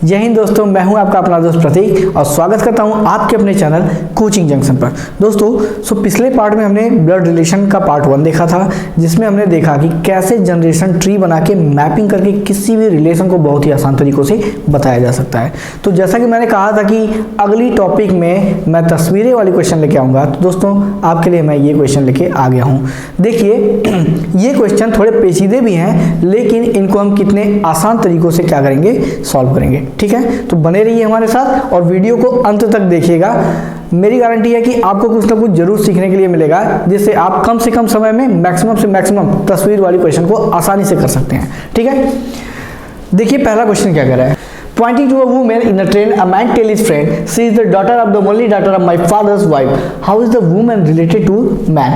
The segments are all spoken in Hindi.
जय हिंद दोस्तों, मैं हूं आपका अपना दोस्त प्रतीक और स्वागत करता हूं आपके अपने चैनल कोचिंग जंक्शन पर। दोस्तों पिछले पार्ट में हमने ब्लड रिलेशन का पार्ट 1 देखा था, जिसमें हमने देखा कि कैसे जनरेशन ट्री बना के मैपिंग करके किसी भी रिलेशन को बहुत ही आसान तरीकों से बताया जा सकता है। तो जैसा कि मैंने कहा था कि अगली टॉपिक में मैं तस्वीरें वाली क्वेश्चन लेके आऊँगा, तो दोस्तों आपके लिए मैं ये क्वेश्चन लेके आ गया हूँ। देखिए ये क्वेश्चन थोड़े पेचीदे भी हैं, लेकिन इनको हम कितने आसान तरीकों से क्या करेंगे, सॉल्व करेंगे। ठीक है, तो बने रहिए हमारे साथ और वीडियो को अंत तक देखिएगा। मेरी गारंटी है कि आपको कुछ ना कुछ जरूर सीखने के लिए मिलेगा, जिससे आप कम से कम समय में मैक्सिमम से मैक्सिमम तस्वीर वाली क्वेश्चन को आसानी से कर सकते हैं। ठीक है, देखिए पहला क्वेश्चन क्या कह रहा है। Pointing to a woman in a train, a man tells his friend, "She is the daughter of the only daughter of my father's wife. How is the woman related to man?"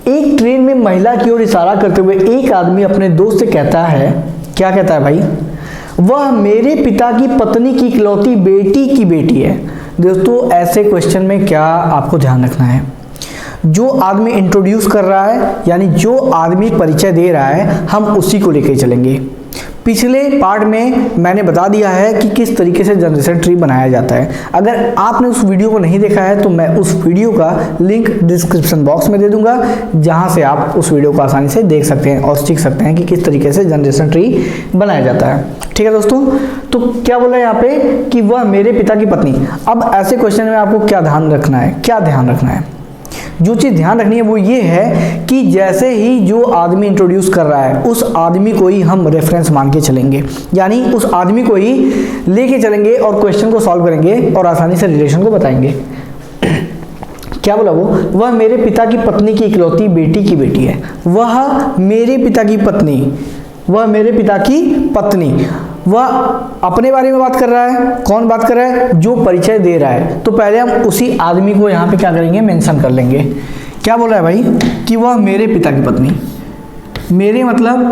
एक ट्रेन में महिला की ओर इशारा करते हुए एक आदमी अपने दोस्त से कहता है, क्या कहता है भाई, वह मेरे पिता की पत्नी की इकलौती बेटी की बेटी है। दोस्तों ऐसे क्वेश्चन में क्या आपको ध्यान रखना है, जो आदमी इंट्रोड्यूस कर रहा है यानी जो आदमी परिचय दे रहा है, हम उसी को लेकर चलेंगे। पिछले पार्ट में मैंने बता दिया है कि किस तरीके से जनरेशन ट्री बनाया जाता है। अगर आपने उस वीडियो को नहीं देखा है तो मैं उस वीडियो का लिंक डिस्क्रिप्शन बॉक्स में दे दूंगा, जहां से आप उस वीडियो को आसानी से देख सकते हैं और सीख सकते हैं कि किस तरीके से जनरेशन ट्री बनाया जाता है। ठीक है दोस्तों, तो क्या बोला है यहाँ पे कि वह मेरे पिता की पत्नी। अब ऐसे क्वेश्चन में आपको क्या ध्यान रखना है, क्या ध्यान रखना है, जो चीज़ ध्यान रखनी है वो ये है कि जैसे ही जो आदमी इंट्रोड्यूस कर रहा है उस आदमी को ही हम रेफरेंस मान के चलेंगे, यानी उस आदमी को ही लेके चलेंगे और क्वेश्चन को सॉल्व करेंगे और आसानी से रिलेशन को बताएंगे। क्या बोला वो, वह मेरे पिता की पत्नी की इकलौती बेटी की बेटी है। वह मेरे पिता की पत्नी, वह मेरे पिता की पत्नी, वह अपने बारे में बात कर रहा है। कौन बात कर रहा है, जो परिचय दे रहा है। तो पहले हम उसी आदमी को यहाँ पे क्या करेंगे, मेंशन कर लेंगे। क्या बोल रहा है भाई कि वह मेरे पिता की पत्नी, मेरे मतलब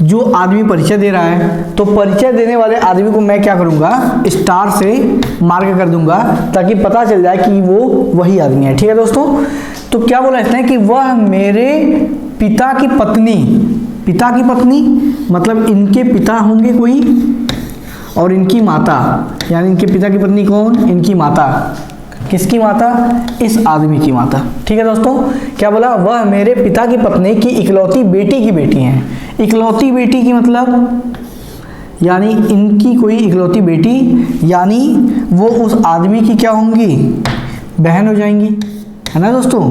जो आदमी परिचय दे रहा है, तो परिचय देने वाले आदमी को मैं क्या करूँगा, स्टार से मार्क कर दूंगा ताकि पता चल जाए कि वो वही आदमी है। ठीक है दोस्तों, तो क्या बोला इसने कि वह मेरे पिता की पत्नी, पिता की पत्नी मतलब इनके पिता होंगे कोई और इनकी माता, यानी इनके पिता की पत्नी कौन, इनकी माता। किसकी माता, इस आदमी की माता। ठीक है दोस्तों, क्या बोला, वह मेरे पिता की पत्नी की इकलौती बेटी की बेटी हैं। इकलौती बेटी की मतलब यानी इनकी कोई इकलौती बेटी, यानी वो उस आदमी की क्या होंगी, बहन हो जाएंगी, है ना दोस्तों।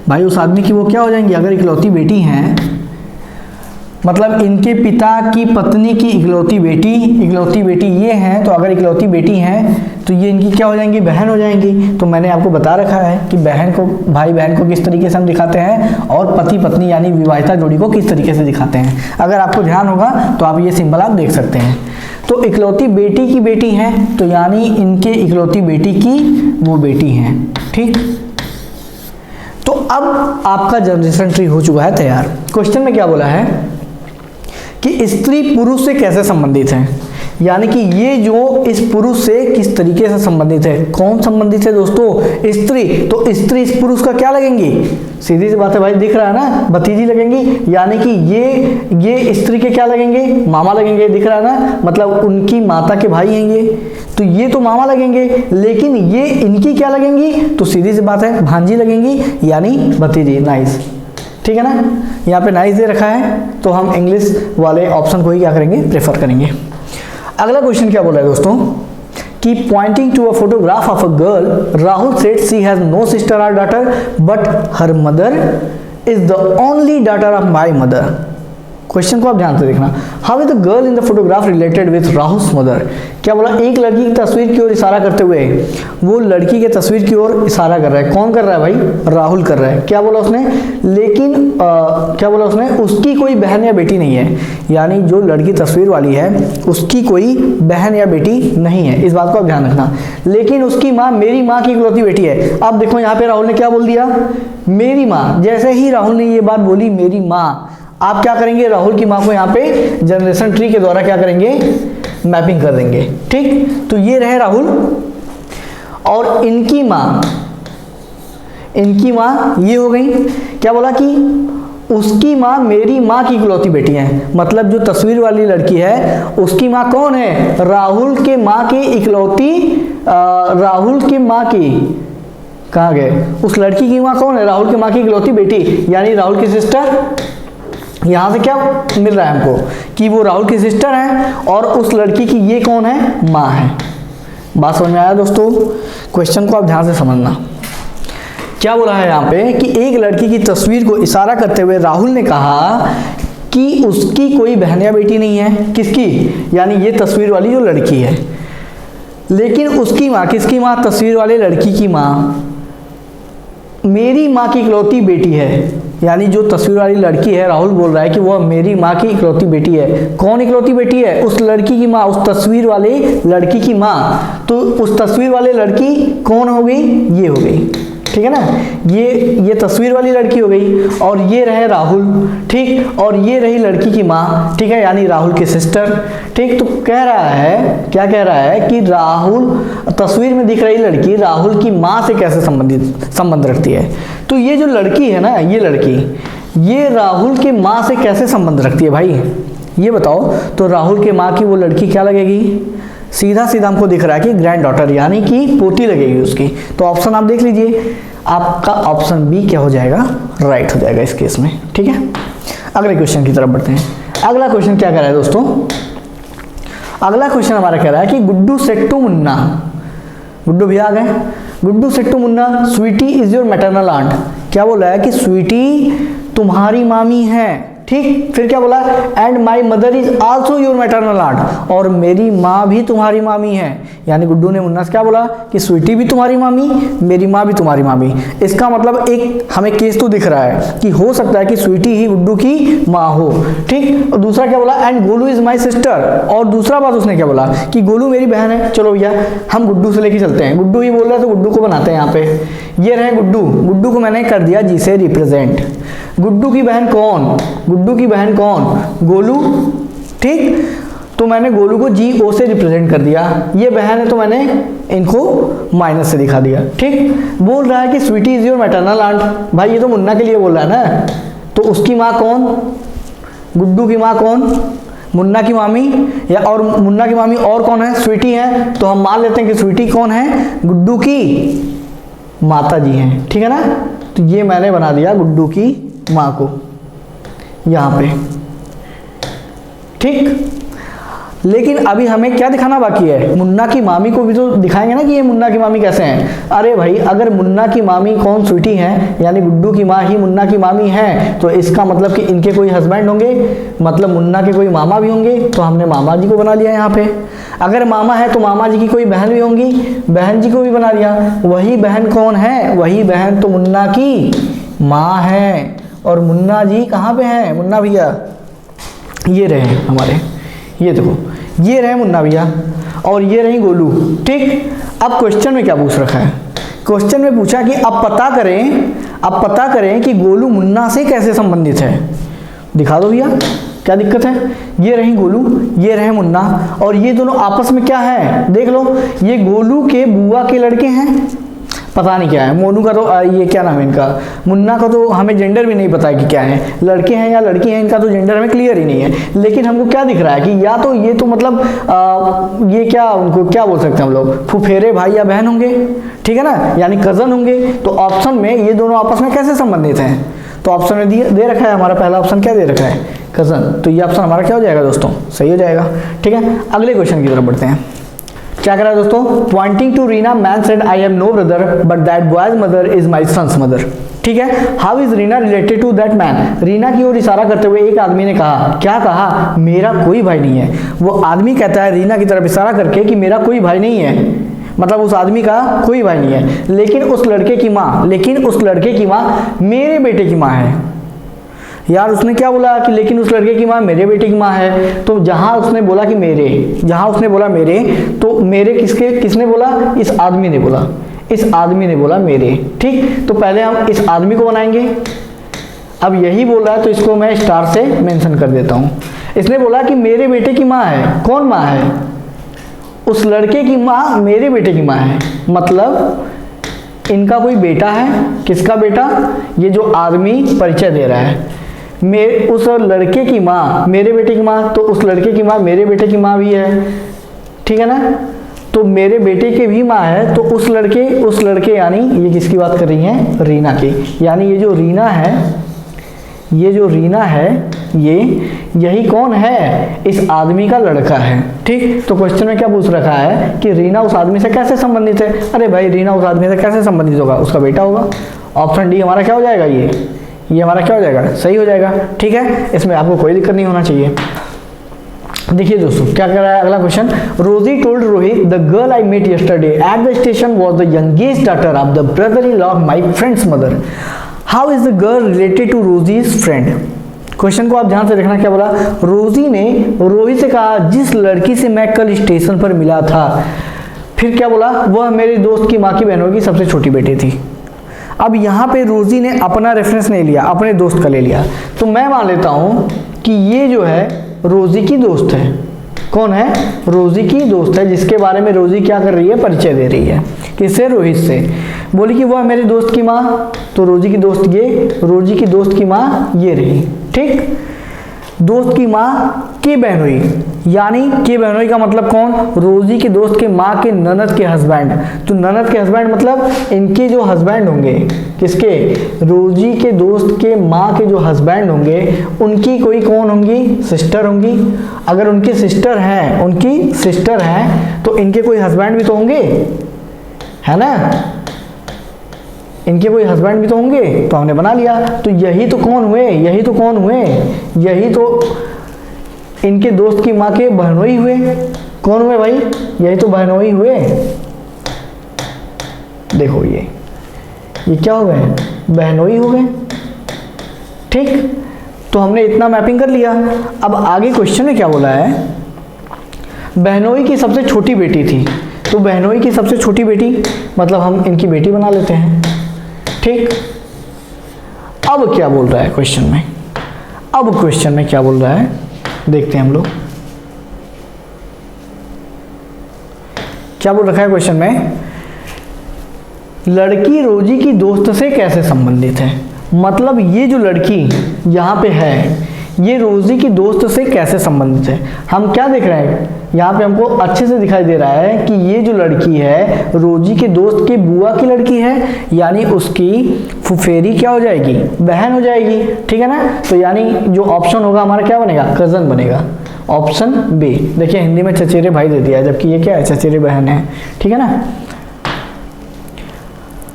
भाई उस आदमी की वो क्या हो जाएंगी, अगर इकलौती बेटी हैं मतलब इनके पिता की पत्नी की इकलौती बेटी ये हैं, तो अगर इकलौती बेटी हैं तो ये इनकी क्या हो जाएंगी, बहन हो जाएंगी। तो मैंने आपको बता रखा है कि बहन को, भाई बहन को किस तरीके से हम दिखाते हैं और पति पत्नी यानी विवाहिता जोड़ी को किस तरीके से दिखाते हैं। अगर आपको ध्यान होगा तो आप ये सिंबल आप देख सकते हैं। तो इकलौती बेटी की बेटी हैं, तो यानी इनके इकलौती बेटी की वो बेटी हैं। ठीक, तो अब आपका जनरेशन ट्री हो चुका है तैयार। क्वेश्चन में क्या बोला है कि स्त्री पुरुष से कैसे संबंधित है, यानी कि ये जो इस पुरुष से किस तरीके से संबंधित है। कौन संबंधित है दोस्तों, स्त्री। तो स्त्री इस पुरुष का क्या लगेंगी, सीधी सी बात है भाई, दिख रहा है ना, भतीजी लगेंगी। यानी कि ये स्त्री के क्या लगेंगे, मामा लगेंगे, दिख रहा है ना, मतलब उनकी माता के भाई हैं ये, तो ये तो मामा लगेंगे। लेकिन ये इनकी क्या लगेंगी, तो सीधी सी बात है भांजी लगेंगी, यानी भतीजी। नाइस, ठीक है ना, यहाँ पे नाइस दे रखा है, तो हम इंग्लिश वाले ऑप्शन को ही क्या करेंगे, प्रेफर करेंगे। अगला क्वेश्चन क्या बोला है दोस्तों कि pointing to a photograph of a girl, Rahul said she has no sister or daughter but her mother is the only daughter of my mother. Question को आप ध्यान से देखना। How is the girl in the photograph related with Rahul's mother. क्या बोला, एक लड़की की तस्वीर की ओर इशारा करते हुए वो लड़की के तस्वीर की ओर इशारा कर रहा है। कौन कर रहा है भाई, राहुल कर रहा है। क्या बोला उसने, लेकिन क्या बोला उसने, उसकी कोई बहन या बेटी नहीं है, यानी जो लड़की तस्वीर वाली है उसकी कोई बहन या बेटी नहीं है, इस बात को आप ध्यान रखना। लेकिन उसकी माँ मेरी माँ की इकलौती बेटी है। अब देखो यहाँ पे राहुल ने क्या बोल दिया, मेरी माँ। जैसे ही राहुल ने ये बात बोली मेरी माँ, आप क्या करेंगे, राहुल की माँ को यहाँ पे जनरेशन ट्री के द्वारा क्या करेंगे, मैपिंग कर देंगे। ठीक, तो ये रहे राहुल और इनकी माँ ये हो गई। क्या बोला कि उसकी माँ मेरी माँ की इकलौती बेटी है। मतलब जो तस्वीर वाली लड़की है उसकी माँ कौन है? राहुल के माँ की इकलौती, राहुल की माँ की, कहाँ गए? उस लड़की की माँ कौन है? राहुल की माँ की इकलौती बेटी, यानी राहुल की सिस्टर। यहाँ से क्या मिल रहा है हमको कि वो राहुल की सिस्टर है और उस लड़की की ये कौन है? माँ है। बात समझ में आया दोस्तों? क्वेश्चन को आप ध्यान से समझना। क्या बोला है यहाँ पे कि एक लड़की की तस्वीर को इशारा करते हुए राहुल ने कहा कि उसकी कोई बहन या बेटी नहीं है। किसकी? यानी ये तस्वीर वाली जो लड़की है। लेकिन उसकी माँ, किसकी माँ? तस्वीर वाले लड़की की माँ मेरी माँ की इकलौती बेटी है। यानी जो तस्वीर वाली लड़की है, राहुल बोल रहा है कि वह मेरी माँ की इकलौती बेटी है। कौन इकलौती बेटी है? उस लड़की की माँ, उस तस्वीर वाले लड़की की माँ। तो उस तस्वीर वाले लड़की कौन हो गई? ये हो गई, ठीक है ना। ये तस्वीर वाली लड़की हो गई और ये रहे राहुल, ठीक, और ये रही लड़की की माँ, ठीक है, यानी राहुल की सिस्टर, ठीक। तो कह रहा है, क्या कह रहा है कि राहुल, तस्वीर में दिख रही लड़की राहुल की माँ से कैसे संबंध रखती है। तो ये जो लड़की है ना, ये लड़की, ये राहुल की माँ से कैसे संबंध रखती है भाई, ये बताओ। तो राहुल के माँ की वो लड़की क्या लगेगी? सीधा सीधा हमको दिख रहा है कि ग्रैंड डॉटर, यानी कि पोती लगेगी उसकी। तो ऑप्शन आप देख लीजिए, आपका ऑप्शन बी क्या हो जाएगा? राइट हो जाएगा इस केस में, ठीक है। अगले क्वेश्चन की तरफ बढ़ते हैं। अगला क्वेश्चन क्या कह रहा है दोस्तों? अगला क्वेश्चन हमारा कह रहा है कि गुड्डू सेड टू मुन्ना, गुड्डू भैया आ गए, Guddu said to Munna Sweety is your maternal aunt. क्या बोला है कि स्वीटी तुम्हारी मामी है, ठीक। फिर क्या बोला? And my mother is also your maternal aunt, और मेरी माँ भी तुम्हारी मामी है। यानी गुड्डू ने मुन्ना से क्या बोला कि स्वीटी भी तुम्हारी मामी, मेरी माँ भी तुम्हारी मामी। इसका मतलब एक हमें केस तो दिख रहा है कि हो सकता है कि स्वीटी ही गुड्डू की माँ हो, ठीक। और दूसरा क्या बोला? And Golu is my sister, और दूसरा बात उसने क्या बोला कि गोलू मेरी बहन है। चलो भैया हम गुड्डू से लेके चलते हैं, गुड्डू ही बोल रहा है तो गुड्डू को बनाते हैं यहाँ पे। ये रहे गुड्डू, गुड्डू को मैंने कर दिया जी से रिप्रेजेंट। गुड्डू की बहन कौन? गुड्डू की बहन कौन? गोलू, ठीक। तो मैंने गोलू को जी ओ से रिप्रेजेंट कर दिया। ये बहन है तो मैंने इनको माइनस से दिखा दिया, ठीक। बोल रहा है कि Sweety is your maternal aunt. भाई ये तो मुन्ना के लिए बोल रहा है ना, तो उसकी माँ कौन? गुड्डू की माँ कौन? मुन्ना की मामी, या और मुन्ना की मामी और कौन है? स्वीटी है। तो हम मान लेते हैं कि स्वीटी कौन है? गुड्डू की माता जी हैं, ठीक है ना। तो ये मैंने बना दिया गुड्डू की माँ को यहाँ पे, ठीक। लेकिन अभी हमें क्या दिखाना बाकी है? मुन्ना की मामी को भी तो दिखाएंगे ना कि ये मुन्ना की मामी कैसे हैं। अरे भाई अगर मुन्ना की मामी कौन? स्वीटी है, यानी गुड्डू की माँ ही मुन्ना की मामी है, तो इसका मतलब कि इनके कोई हस्बैंड होंगे, मतलब मुन्ना के कोई मामा भी होंगे, तो हमने मामा जी को बना लिया यहाँ पे। अगर मामा है तो मामा जी की कोई बहन भी होंगी, बहन जी को भी बना लिया। वही बहन कौन है? वही बहन तो मुन्ना की माँ है। और मुन्ना जी कहाँ पे हैं? मुन्ना भैया ये रहे हमारे, ये देखो ये रहे मुन्ना भैया, और ये रही गोलू, ठीक। अब क्वेश्चन में क्या पूछ रखा है? क्वेश्चन में पूछा कि अब पता करें कि गोलू मुन्ना से कैसे संबंधित है। दिखा दो भैया, क्या दिक्कत है? ये रही गोलू, ये रहे मुन्ना, और ये दोनों आपस में क्या है? देख लो, ये गोलू के बुआ के लड़के हैं, पता नहीं क्या है। मोनू का तो ये क्या नाम है इनका, मुन्ना का तो हमें जेंडर भी नहीं पता है कि क्या है, लड़के हैं या लड़की हैं, इनका तो जेंडर हमें क्लियर ही नहीं है। लेकिन हमको क्या दिख रहा है कि या तो ये तो मतलब ये क्या, उनको क्या बोल सकते हैं हम लोग, फुफेरे भाई या बहन होंगे, ठीक है ना, यानी कजन होंगे। तो ऑप्शन में ये दोनों आपस में कैसे संबंधित हैं? तो ऑप्शन में दे रखा है हमारा पहला ऑप्शन, क्या दे रखा है? कजन। तो ये ऑप्शन हमारा क्या हो जाएगा दोस्तों? सही हो जाएगा, ठीक है। अगले क्वेश्चन की तरफ बढ़ते हैं। क्या करा दोस्तों? Pointing to Reena man said I have no brother but that boy's mother is my son's mother, ठीक है। How is Reena related to that man? Reena की ओर इशारा करते हुए एक आदमी ने कहा, क्या कहा? मेरा कोई भाई नहीं है। वो आदमी कहता है रीना की तरफ इशारा करके कि मेरा कोई भाई नहीं है, मतलब उस आदमी का कोई भाई नहीं है। लेकिन उस लड़के की माँ मेरे बेटे की माँ है। यार उसने क्या बोला कि लेकिन उस लड़के की माँ मेरे बेटे की माँ है। तो जहां उसने बोला कि मेरे, तो मेरे किसने बोला? इस आदमी ने बोला, इस आदमी ने बोला मेरे, ठीक। तो पहले हम इस आदमी को बनाएंगे। अब यही बोल रहा है तो इसको मैं स्टार से मेंशन कर देता हूं। इसने बोला कि मेरे बेटे की माँ है। कौन माँ है? उस लड़के की माँ मेरे बेटे की माँ है, मतलब इनका कोई बेटा है। किसका बेटा? ये जो आदमी परिचय दे रहा है, उस लड़के की माँ मेरे बेटे की माँ, तो उस लड़के की माँ मेरे बेटे की माँ भी है, ठीक है ना। तो मेरे बेटे की भी माँ है, तो उस लड़के यानी ये किसकी बात कर रही हैं, रीना की। यानी ये जो रीना है यही कौन है, इस आदमी का लड़का है, ठीक। तो क्वेश्चन में क्या पूछ रखा है कि रीना उस आदमी से कैसे संबंधित है। अरे भाई रीना उस आदमी से कैसे संबंधित होगा, उसका बेटा होगा। ऑप्शन डी हमारा क्या हो जाएगा, ये हमारा क्या हो जाएगा, सही हो जाएगा, ठीक है। इसमें आपको कोई दिक्कत नहीं होना चाहिए। देखिए दोस्तों क्या कर रहा है अगला question. Rosie told Rohit the girl I met yesterday at the station was the youngest daughter of the brother in law of my friend's mother. How is the girl related to Rosie's friend. Question को आप ध्यान से देखना, क्या बोला, रोजी ने रोहित से कहा जिस लड़की से मैं कल स्टेशन पर मिला था, फिर क्या बोला, वह मेरे दोस्त की माँ की बहनों की सबसे छोटी बेटी थी। अब यहाँ पे रोजी ने अपना रेफरेंस नहीं लिया, अपने दोस्त का ले लिया, तो मैं मान लेता हूँ कि ये जो है रोजी की दोस्त है। कौन है, रोजी की दोस्त है, जिसके बारे में रोजी क्या कर रही है, परिचय दे रही है, किससे, रोहित से। बोली कि वह मेरे दोस्त की माँ, तो रोजी की दोस्त की माँ ये रही, ठीक। दोस्त की माँ के बहनोई, यानी के बहनोई का मतलब कौन, रोजी के दोस्त के माँ के ननद के हस्बैंड। तो ननद के हस्बैंड मतलब इनके जो हस्बैंड होंगे, किसके, रोजी के दोस्त के माँ के जो हस्बैंड होंगे, उनकी कोई कौन होंगी, सिस्टर होंगी। अगर उनकी सिस्टर हैं तो इनके कोई हस्बैंड भी तो होंगे, है ना, इनके कोई हस्बैंड भी तो होंगे, तो हमने बना लिया। तो यही तो इनके दोस्त की माँ के बहनोई हुए। कौन हुए भाई, यही तो बहनोई हुए। देखो ये क्या हो गए, बहनोई हो गए, ठीक। तो हमने इतना मैपिंग कर लिया। अब आगे क्वेश्चन में क्या बोला है, बहनोई की सबसे छोटी बेटी थी, तो बहनोई की सबसे छोटी बेटी मतलब हम इनकी बेटी बना लेते हैं, ठीक। अब क्या बोल रहा है क्वेश्चन में, क्या बोल रहा है, देखते हैं हम लोग क्या बोल रखा है क्वेश्चन में। लड़की रोजी की दोस्त से कैसे संबंधित है, मतलब ये जो लड़की यहाँ पे है ये रोजी की दोस्त से कैसे संबंधित है। हम क्या देख रहे हैं, यहाँ पे हमको अच्छे से दिखाई दे रहा है कि ये जो लड़की है रोजी के दोस्त के बुआ की लड़की है, यानी उसकी फुफेरी क्या हो जाएगी, बहन हो जाएगी, ठीक है ना। तो यानी जो ऑप्शन होगा हमारा क्या बनेगा, कजन बनेगा, ऑप्शन बी। देखिए हिंदी में चचेरे भाई दे दिया है, जबकि ये क्या है, चचेरे बहन है, ठीक है ना,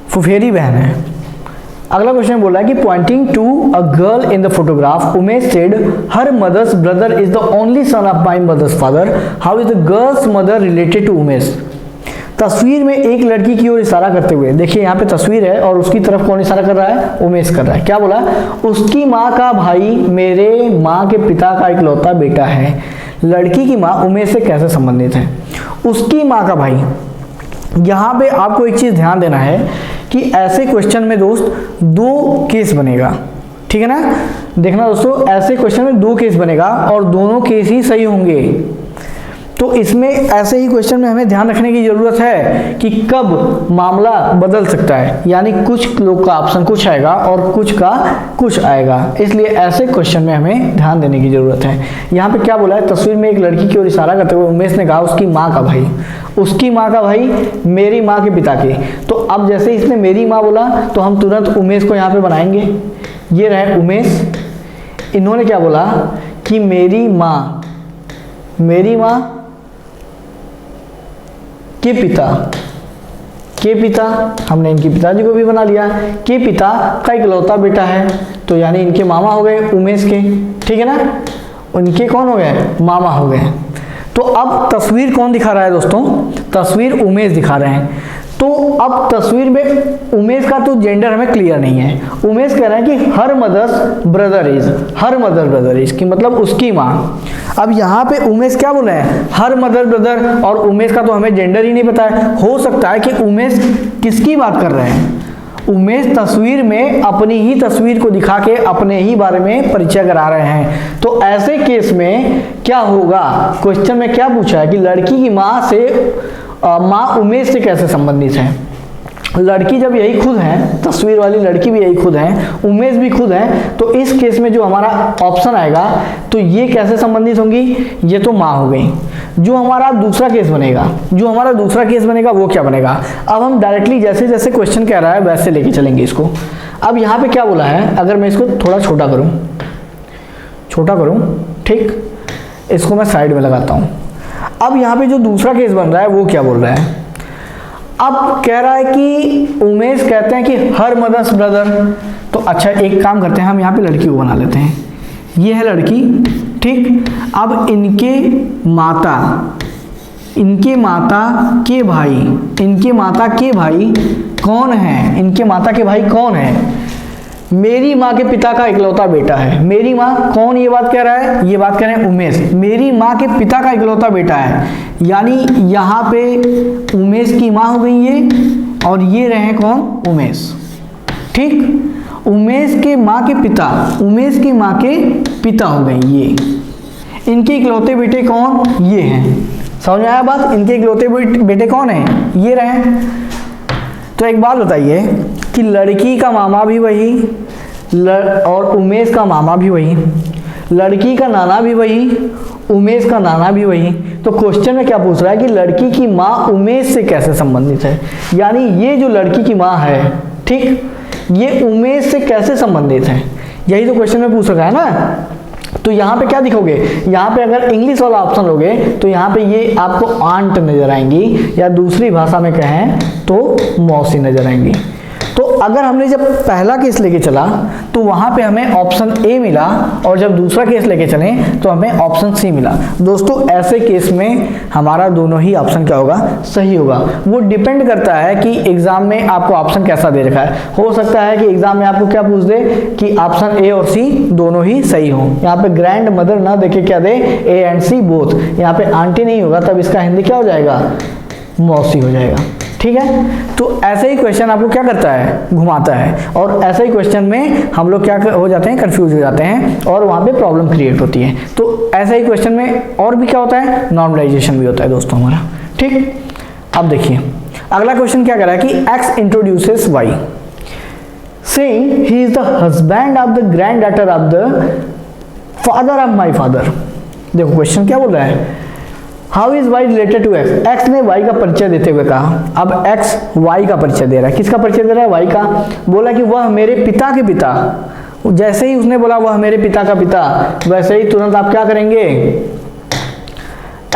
फुफेरी बहन है। अगला क्वेश्चन बोला है कि pointing to a girl in the photograph Umesh said her mother's brother is the only son of my mother's father. How is the girl's mother related to Umesh. तस्वीर में एक लड़की की ओर इशारा करते हुए, देखिए यहाँ पे तस्वीर है और उसकी तरफ कौन इशारा कर रहा है, उमेश कर रहा है। क्या बोला, उसकी माँ का भाई मेरे माँ के पिता का इकलौता बेटा है। लड़की की माँ उमेश से कैसे संबंधित है, उसकी माँ का भाई। यहाँ पे आपको एक चीज ध्यान देना है कि ऐसे क्वेश्चन में दोस्त दो केस बनेगा, ठीक है ना। देखना दोस्तों, ऐसे क्वेश्चन में दो केस बनेगा और दोनों केस ही सही होंगे। तो इसमें ऐसे ही क्वेश्चन में हमें ध्यान रखने की जरूरत है कि कब मामला बदल सकता है, यानी कुछ लोग का ऑप्शन कुछ आएगा और कुछ का कुछ आएगा, इसलिए ऐसे क्वेश्चन में हमें ध्यान देने की जरूरत है। यहाँ पे क्या बोला है, तस्वीर में एक लड़की की ओर इशारा करते हुए उमेश ने कहा उसकी माँ का भाई, उसकी माँ का भाई मेरी माँ के पिता के। तो अब जैसे इसने मेरी माँ बोला तो हम तुरंत उमेश को यहाँ पे बनाएंगे, ये रहे उमेश। इन्होंने क्या बोला कि मेरी माँ के पिता, हमने इनके पिताजी को भी बना लिया, के पिता का इकलौता बेटा है, तो यानी इनके मामा हो गए उमेश के, ठीक है ना, उनके कौन हो गए, मामा हो गए। तो अब तस्वीर कौन दिखा रहा है दोस्तों, तस्वीर उमेश दिखा रहे हैं। तो अब तस्वीर में उमेश का तो जेंडर हमें क्लियर नहीं है। उमेश कह रहे हैं कि हर मदर ब्रदर इज कि मतलब उसकी माँ। अब यहाँ पे उमेश क्या बोले हैं, हर मदर ब्रदर, और उमेश का तो हमें जेंडर ही नहीं पता है। हो सकता है कि उमेश किसकी बात कर रहे हैं, उमेश तस्वीर में अपनी ही तस्वीर को दिखा के अपने ही बारे में परिचय करा रहे हैं। तो ऐसे केस में क्या होगा, क्वेश्चन में क्या पूछा है कि लड़की की माँ से माँ उमेश से कैसे संबंधित है। लड़की जब यही खुद है, तस्वीर वाली लड़की भी यही खुद है, उमेश भी खुद है, तो इस केस में जो हमारा ऑप्शन आएगा तो ये कैसे संबंधित होंगी, ये तो माँ हो गई। जो हमारा दूसरा केस बनेगा वो क्या बनेगा। अब हम डायरेक्टली जैसे जैसे क्वेश्चन कह रहा है वैसे लेके चलेंगे इसको। अब यहाँ पे क्या बोला है, अगर मैं इसको थोड़ा छोटा करूँ, ठीक, इसको मैं साइड में लगाता हूँ। अब यहाँ पे जो दूसरा केस बन रहा है वो क्या बोल रहा है, अब कह रहा है कि उमेश कहते हैं कि हर मदर्स ब्रदर। तो अच्छा एक काम करते हैं, हम यहाँ पे लड़की को बना लेते हैं, ये है लड़की, ठीक। अब इनके माता के भाई कौन है, इनके माता के भाई कौन है, मेरी माँ के पिता का इकलौता बेटा है। मेरी माँ कौन, ये बात कह रहा है, ये बात कह रहे हैं उमेश, मेरी माँ के पिता का इकलौता बेटा है, यानी यहाँ पे उमेश की माँ हो गई ये, और ये रहे कौन, उमेश, ठीक। उमेश के माँ के पिता हो गए ये, इनके इकलौते बेटे कौन, ये हैं। समझ में आया बात, इनके इकलौते बेटे कौन हैं, ये रहे। तो एक बात बताइए कि लड़की का मामा भी वही और उमेश का मामा भी वही, लड़की का नाना भी वही, उमेश का नाना भी वही। तो क्वेश्चन में क्या पूछ रहा है कि लड़की की माँ उमेश से कैसे संबंधित है, यानी ये जो लड़की की माँ है, ठीक, ये उमेश से कैसे संबंधित है, यही तो क्वेश्चन में पूछ रखा है ना। तो यहाँ पे क्या दिखोगे, यहाँ पे अगर इंग्लिश वाला ऑप्शन लोगे तो यहाँ पे ये आपको आंट नजर आएंगी, या दूसरी भाषा में कहें तो मौसी नजर आएंगी। तो अगर हमने जब पहला केस लेके चला तो वहां पे हमें ऑप्शन ए मिला, और जब दूसरा केस लेके चले तो हमें ऑप्शन सी मिला। दोस्तों ऐसे केस में हमारा दोनों ही ऑप्शन क्या होगा, सही होगा। वो डिपेंड करता है कि एग्जाम में आपको ऑप्शन कैसा दे रखा है। हो सकता है कि एग्जाम में आपको क्या पूछ दे कि ऑप्शन ए और सी दोनों ही सही हो, यहाँ पे ग्रैंड मदर ना देके क्या दे, ए एंड सी बोथ, यहाँ पे आंटी नहीं होगा, तब इसका हिंदी क्या हो जाएगा, मौसी हो जाएगा, ठीक है। तो ऐसे ही क्वेश्चन आपको क्या करता है, घुमाता है, और ऐसे ही क्वेश्चन में हम लोग क्या हो जाते हैं, कंफ्यूज हो जाते हैं, और वहां पे प्रॉब्लम क्रिएट होती है। तो ऐसे ही क्वेश्चन में और भी क्या होता है, नॉर्मलाइजेशन भी होता है दोस्तों हमारा, ठीक। अब देखिए अगला क्वेश्चन क्या कर रहा है कि X introduces Y saying he is the husband of the granddaughter of the father of my father. देखो क्वेश्चन क्या बोल रहा है, how is Y related to X. X ने वाई का परिचय देते हुए कहा, अब एक्स वाई का परिचय दे रहा है, किसका परिचय दे रहा है, वाई का। बोला कि वह मेरे पिता के पिता, जैसे ही उसने बोला वह मेरे पिता का पिता, वैसे ही तुरंत आप क्या करेंगे,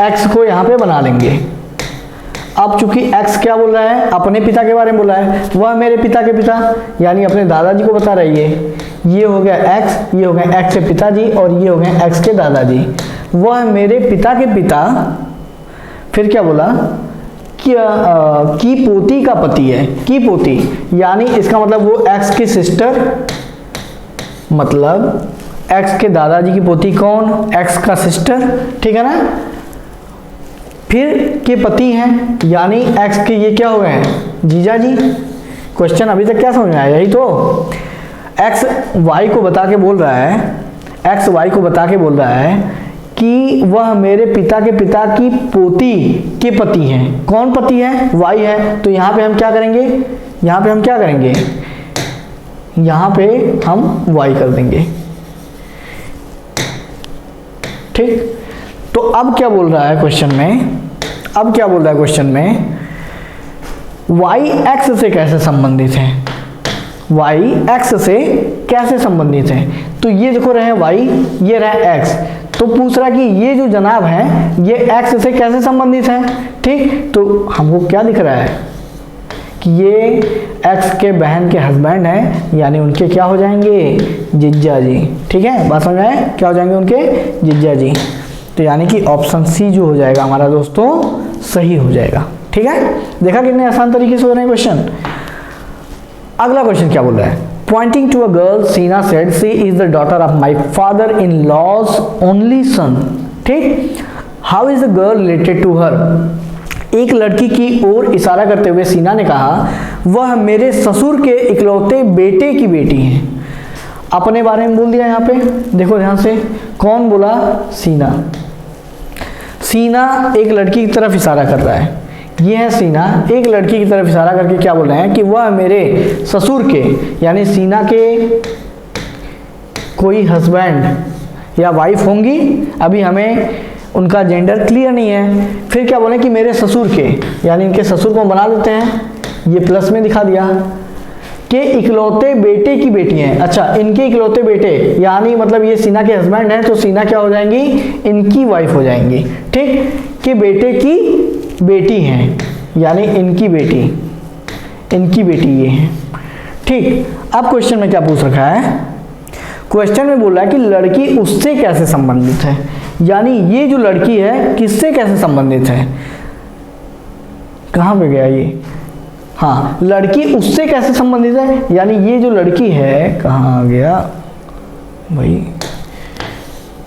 एक्स को यहाँ पे बना लेंगे। अब चूंकि एक्स क्या बोल रहा है, अपने पिता के बारे में बोला है, वह मेरे पिता के पिता, यानी अपने दादाजी को बता रही है। ये हो गया एक्स, ये हो गया एक्स के पिताजी, और ये हो गए एक्स के दादाजी। वह मेरे पिता के पिता, फिर क्या बोला की पोती का पति है, की पोती, यानी इसका मतलब वो एक्स की सिस्टर, मतलब एक्स के दादाजी की पोती कौन, एक्स का सिस्टर, ठीक है ना। फिर के पति हैं, यानी एक्स के ये क्या हो गए, जीजा जी। क्वेश्चन अभी तक क्या समझ में आया, यही तो। एक्स वाई को बता के बोल रहा है, एक्स वाई को बता के बोल रहा है कि वह मेरे पिता के पिता की पोती के पति हैं। कौन पति है, वाई है। तो यहाँ पे हम क्या करेंगे, यहाँ पे हम क्या करेंगे, यहाँ पे हम वाई कर देंगे, ठीक। तो अब क्या बोल रहा है क्वेश्चन में, अब क्या बोल रहा है क्वेश्चन में, वाई एक्स से कैसे संबंधित है, वाई एक्स से कैसे संबंधित है। तो ये देखो रहे वाई, ये रहा एक्स, तो पूछ रहा कि ये जो जनाब है ये एक्स से कैसे संबंधित है, ठीक। तो हमको क्या दिख रहा है कि ये एक्स के बहन के हस्बैंड हैं, यानी उनके क्या हो जाएंगे, जीजा जी, ठीक है। बात समझ आए, क्या हो जाएंगे उनके जीजा जी। तो यानी कि ऑप्शन सी जो हो जाएगा हमारा दोस्तों सही हो जाएगा, ठीक है। देखा कितने आसान तरीके से हो रहे हैं क्वेश्चन। अगला क्वेश्चन क्या बोल रहा है, Pointing to a girl, Sina said, "She is the daughter of my father-in-law's only son." ठीक, How is the girl related to her? एक लड़की की ओर इशारा करते हुए सीना ने कहा, वह मेरे ससुर के इकलौते बेटे की बेटी है। अपने बारे में बोल दिया यहाँ पे, देखो ध्यान से, कौन बोला, सीना। सीना एक लड़की की तरफ इशारा कर रहा है ये है सीना, एक लड़की की तरफ इशारा करके क्या बोल रहे हैं कि वह मेरे ससुर के, यानी सीना के कोई हस्बैंड या वाइफ होंगी। अभी हमें उनका जेंडर क्लियर नहीं है। फिर क्या बोले कि मेरे ससुर के, यानी इनके ससुर को बना देते हैं, ये प्लस में दिखा दिया, के इकलौते बेटे की बेटी हैं। अच्छा, इनके इकलौते बेटे, यानी मतलब ये सीना के हस्बैंड हैं, तो सीना क्या हो जाएंगी, इनकी वाइफ हो जाएंगी। ठीक, के बेटे की बेटी हैं, यानी इनकी बेटी, इनकी बेटी ये है। ठीक, अब क्वेश्चन में क्या पूछ रखा है, क्वेश्चन में बोल रहा है कि लड़की उससे कैसे संबंधित है, यानी ये जो लड़की है किससे कैसे संबंधित है। कहाँ पे गया ये, हाँ, लड़की उससे कैसे संबंधित है, यानी ये जो लड़की है, कहाँ गया भाई,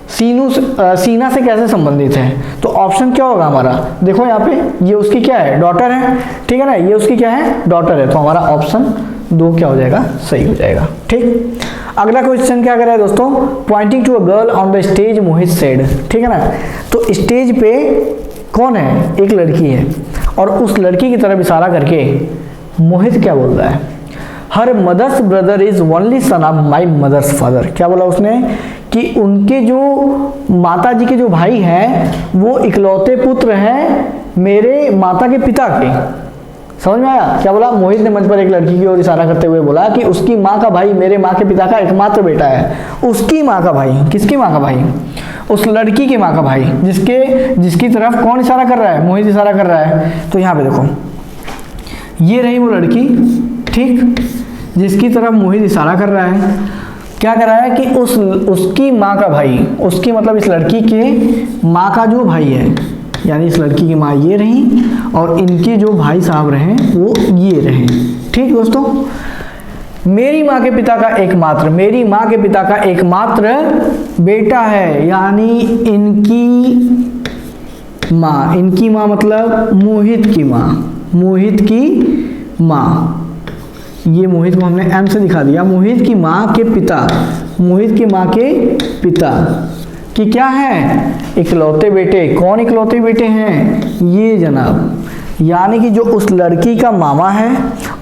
सीना से कैसे संबंधित है। तो ऑप्शन क्या होगा हमारा, देखो यहाँ पे ये उसकी क्या है, डॉटर है, ठीक है ना, ये उसकी क्या है, डॉटर है, तो हमारा ऑप्शन 2 क्या हो जाएगा, सही हो जाएगा। ठीक, अगला क्वेश्चन क्या कर रहा है दोस्तों, pointing to a girl on the stage Mohit said, ठीक है ना। तो स्टेज पे कौन है, एक लड़की है, और उस लड़की की तरफ इशारा करके मोहित क्या बोल रहा है, her mother's brother is only son of my mother's father. क्या बोला उसने कि उनके जो माता जी के जो भाई हैं वो इकलौते पुत्र हैं मेरे माता के पिता के। समझ में आया क्या बोला, मोहित ने मंच पर एक लड़की की ओर इशारा करते हुए बोला कि उसकी माँ का भाई मेरे माँ के पिता का एकमात्र बेटा है। उसकी माँ का भाई, किसकी माँ का भाई, उस लड़की की माँ का भाई, जिसकी तरफ कौन इशारा कर रहा है, मोहित इशारा कर रहा है। तो यहाँ पे देखो, ये रही वो लड़की, ठीक, जिसकी तरफ मोहित इशारा कर रहा है। क्या कर रहा है कि उसकी माँ का भाई, उसकी मतलब इस लड़की के माँ का जो भाई है, यानी इस लड़की की माँ ये रही और इनके जो भाई साहब रहे वो ये रहे। ठीक दोस्तों, मेरी माँ के पिता का एकमात्र, मेरी माँ के पिता का एकमात्र बेटा है, यानी इनकी माँ मतलब मोहित की माँ, मोहित की माँ, ये मोहित को हमने एम से दिखा दिया, मोहित की माँ के पिता, मोहित की माँ के पिता कि क्या है, इकलौते बेटे। कौन इकलौते बेटे हैं, ये जनाब, यानी कि जो उस लड़की का मामा है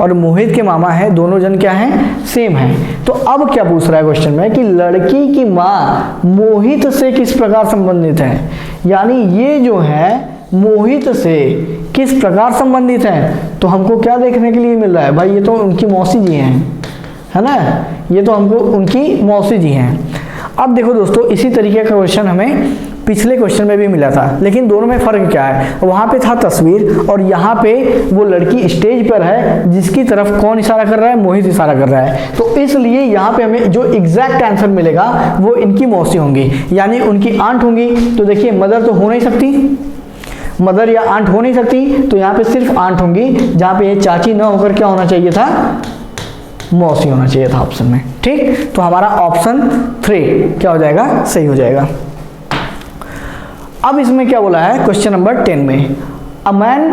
और मोहित के मामा है, दोनों जन क्या हैं, सेम हैं। तो अब क्या पूछ रहा है क्वेश्चन में कि लड़की की माँ मोहित से किस प्रकार संबंधित है, यानी ये जो है मोहित से किस प्रकार संबंधित है। तो हमको क्या देखने के लिए मिल रहा है भाई, ये तो उनकी मौसी जी हैं, है ना, ये तो हमको उनकी मौसी जी हैं। अब देखो दोस्तों, इसी तरीके का क्वेश्चन हमें पिछले क्वेश्चन में भी मिला था, लेकिन दोनों में फर्क क्या है, वहां पे था तस्वीर और यहाँ पे वो लड़की स्टेज पर है जिसकी तरफ कौन इशारा कर रहा है, मोहित इशारा कर रहा है। तो इसलिए यहाँ पे हमें जो एग्जैक्ट आंसर मिलेगा वो इनकी मौसी होंगी, यानी उनकी आंट होंगी। तो देखिए, मदर तो हो नहीं सकती, मदर या आंट हो नहीं सकती, तो यहाँ पे सिर्फ आंट होंगी, जहाँ पे ये चाची ना होकर क्या होना चाहिए था, मौसी होना चाहिए था ऑप्शन में। ठीक, तो हमारा ऑप्शन 3 क्या हो जाएगा, सही हो जाएगा। अब इसमें क्या बोला है क्वेश्चन नंबर 10 में, a man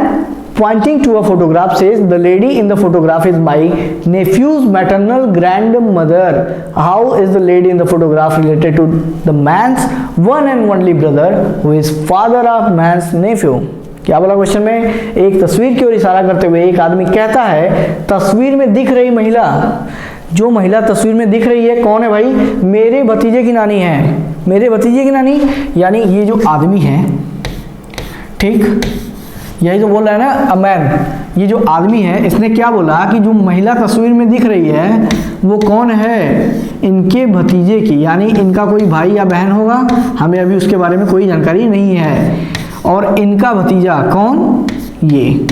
pointing to a photograph says the lady in the photograph is my nephew's maternal grandmother. How is the lady in the photograph related to the man's one and only brother who is father of man's nephew. क्या बोला क्वेश्चन में, एक तस्वीर की ओर इशारा करते हुए एक आदमी कहता है, तस्वीर में दिख रही महिला, जो महिला तस्वीर में दिख रही है कौन है भाई, मेरे भतीजे की नानी है, मेरे भतीजे की नानी, यानी ये जो आदमी है, ठीक, यही तो बोल रहा है ना अमैन, ये जो आदमी है इसने क्या बोला कि जो महिला तस्वीर में दिख रही है वो कौन है, इनके भतीजे की, यानी इनका कोई भाई या बहन होगा, हमें अभी उसके बारे में कोई जानकारी नहीं है, और इनका भतीजा कौन, ये,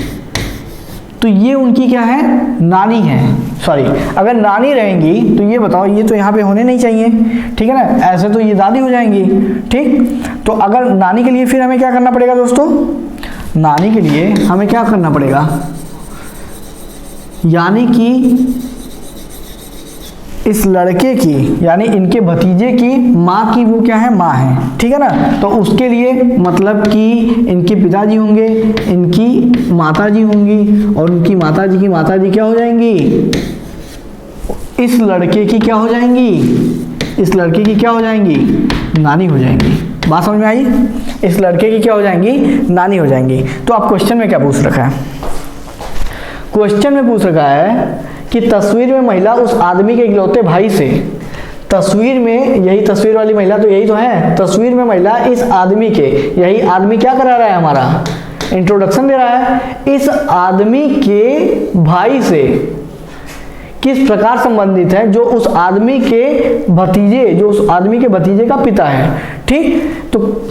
तो ये उनकी क्या है, नानी है। सॉरी, अगर नानी रहेंगी तो ये बताओ, ये तो यहाँ पे होने नहीं चाहिए, ठीक है ना, ऐसे तो ये दादी हो जाएंगी। ठीक, तो अगर नानी के लिए फिर हमें क्या करना पड़ेगा दोस्तों, नानी के लिए हमें क्या करना पड़ेगा, यानी कि इस लड़के की, यानी इनके भतीजे की माँ की वो क्या है, माँ है, ठीक है ना। तो उसके लिए मतलब कि इनके पिताजी होंगे, इनकी माताजी होंगी, और उनकी माताजी की माताजी क्या हो जाएंगी, इस लड़के की क्या हो जाएंगी, इस लड़के की क्या हो जाएंगी, नानी हो जाएंगी। बात समझ में आई? इस लड़के की क्या हो जाएंगी? नानी हो जाएंगी। तो आप क्वेश्चन में क्या पूछ रखा है? क्वेश्चन में पूछ रखा है कि तस्वीर में महिला उस आदमी के इकलौते भाई से, तस्वीर में, यही तस्वीर वाली महिला तो यही तो है, तस्वीर में महिला इस आदमी के, यही आदमी क्या करा रहा है? हमारा इंट्रोडक्शन दे रहा है। इस आदमी के भाई से किस प्रकार संबंधित है, जो उस आदमी के भतीजे, जो उस आदमी के भतीजे का पिता है। ठीक, तो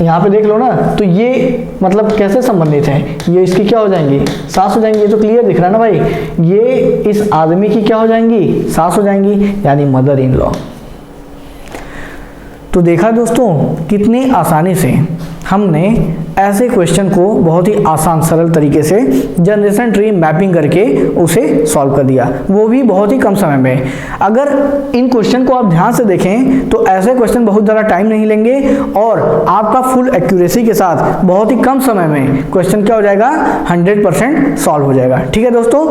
यहाँ पे देख लो ना, तो ये मतलब कैसे संबंधित है? ये इसकी क्या हो जाएंगी? सास हो जाएंगी। ये तो क्लियर दिख रहा है ना भाई, ये इस आदमी की क्या हो जाएंगी? सास हो जाएंगी, यानी मदर इन लॉ। तो देखा दोस्तों, कितनी आसानी से हमने ऐसे क्वेश्चन को बहुत ही आसान सरल तरीके से जनरेशन ट्री मैपिंग करके उसे सॉल्व कर दिया, वो भी बहुत ही कम समय में। अगर इन क्वेश्चन को आप ध्यान से देखें तो ऐसे क्वेश्चन बहुत ज़्यादा टाइम नहीं लेंगे और आपका फुल एक्यूरेसी के साथ बहुत ही कम समय में क्वेश्चन क्या हो जाएगा? 100% सॉल्व हो जाएगा। ठीक है दोस्तों,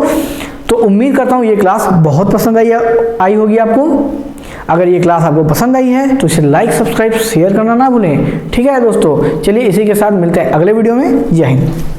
तो उम्मीद करता हूँ ये क्लास बहुत पसंद आई होगी आपको। अगर ये क्लास आपको पसंद आई है तो इसे लाइक, सब्सक्राइब, शेयर करना ना भूलें। ठीक है दोस्तों, चलिए इसी के साथ मिलते हैं अगले वीडियो में। जय हिंद।